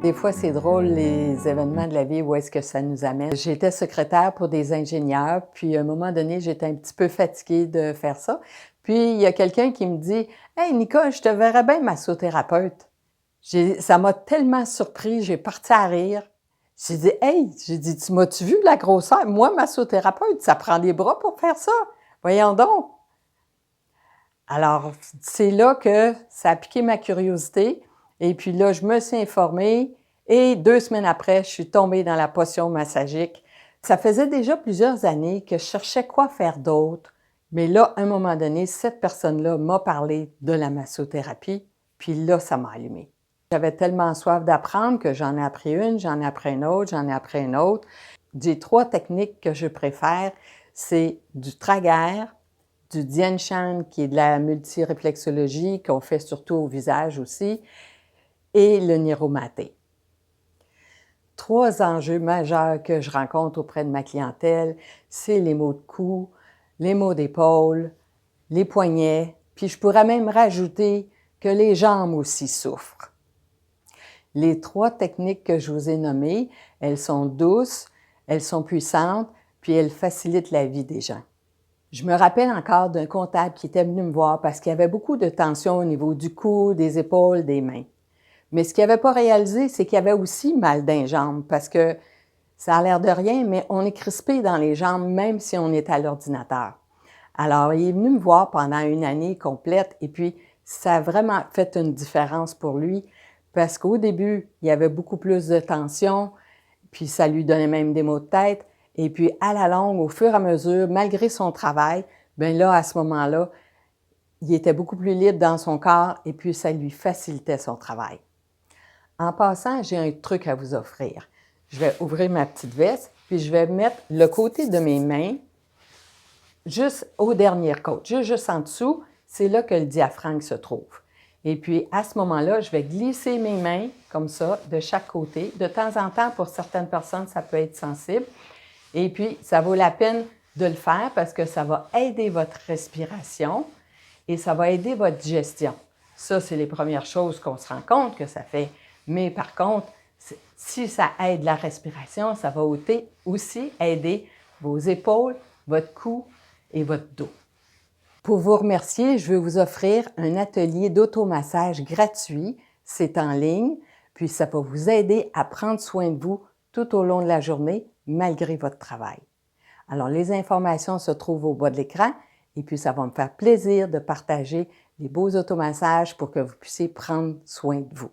Des fois, c'est drôle, les événements de la vie, où est-ce que ça nous amène. J'étais secrétaire pour des ingénieurs, puis à un moment donné, j'étais un petit peu fatiguée de faire ça. Puis il y a quelqu'un qui me dit: «Hey Nicole, je te verrais bien massothérapeute». Ça m'a tellement surpris, j'ai parti à rire. J'ai dit: «Hey», j'ai dit: «Tu m'as-tu vu la grosseur? Moi, massothérapeute, ça prend des bras pour faire ça? Voyons donc!» Alors, c'est là que ça a piqué ma curiosité et puis là, je me suis informée et 2 semaines après, je suis tombée dans la potion massagique. Ça faisait déjà plusieurs années que je cherchais quoi faire d'autre, mais là, à un moment donné, cette personne-là m'a parlé de la massothérapie, puis là, ça m'a allumée. J'avais tellement soif d'apprendre que j'en ai appris une, j'en ai appris une autre, j'en ai appris une autre. J'ai 3 techniques que je préfère, c'est du trager, du Dian Shan, qui est de la multiréflexologie, qu'on fait surtout au visage aussi, et le Niromaté. 3 enjeux majeurs que je rencontre auprès de ma clientèle, c'est les maux de cou, les maux d'épaule, les poignets, puis je pourrais même rajouter que les jambes aussi souffrent. Les 3 techniques que je vous ai nommées, elles sont douces, elles sont puissantes, puis elles facilitent la vie des gens. Je me rappelle encore d'un comptable qui était venu me voir parce qu'il y avait beaucoup de tension au niveau du cou, des épaules, des mains. Mais ce qu'il n'avait pas réalisé, c'est qu'il avait aussi mal dans les jambes parce que ça a l'air de rien, mais on est crispé dans les jambes même si on est à l'ordinateur. Alors, il est venu me voir pendant une année complète et puis ça a vraiment fait une différence pour lui parce qu'au début, il y avait beaucoup plus de tension, puis ça lui donnait même des maux de tête. Et puis, à la longue, au fur et à mesure, malgré son travail, bien là, à ce moment-là, il était beaucoup plus libre dans son corps et puis ça lui facilitait son travail. En passant, j'ai un truc à vous offrir. Je vais ouvrir ma petite veste, puis je vais mettre le côté de mes mains juste au dernier côte, juste en dessous, c'est là que le diaphragme se trouve. Et puis, à ce moment-là, je vais glisser mes mains comme ça, de chaque côté. De temps en temps, pour certaines personnes, ça peut être sensible. Et puis, ça vaut la peine de le faire parce que ça va aider votre respiration et ça va aider votre digestion. Ça, c'est les premières choses qu'on se rend compte que ça fait. Mais par contre, si ça aide la respiration, ça va aussi aider vos épaules, votre cou et votre dos. Pour vous remercier, je veux vous offrir un atelier d'automassage gratuit. C'est en ligne, puis ça va vous aider à prendre soin de vous tout au long de la journée, malgré votre travail. Alors, les informations se trouvent au bas de l'écran et puis ça va me faire plaisir de partager les beaux automassages pour que vous puissiez prendre soin de vous.